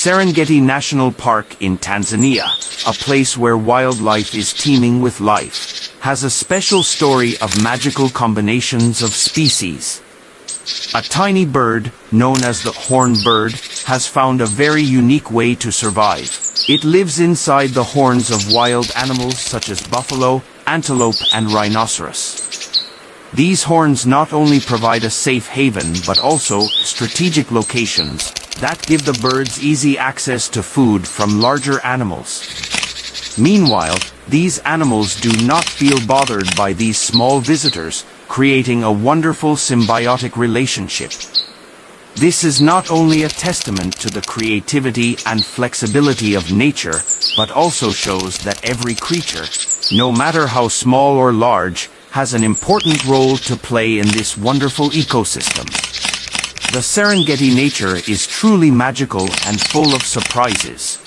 Serengeti National Park in Tanzania, a place where wildlife is teeming with life, has a special story of magical combinations of species. A tiny bird, known as the horned bird, has found a very unique way to survive. It lives inside the horns of wild animals such as buffalo, antelope, and rhinoceros. These horns not only provide a safe haven but also strategic locations that give the birds easy access to food from larger animals. Meanwhile, these animals do not feel bothered by these small visitors, creating a wonderful symbiotic relationship. This is not only a testament to the creativity and flexibility of nature, but also shows that every creature, no matter how small or large, has an important role to play in this wonderful ecosystem. The Serengeti nature is truly magical and full of surprises.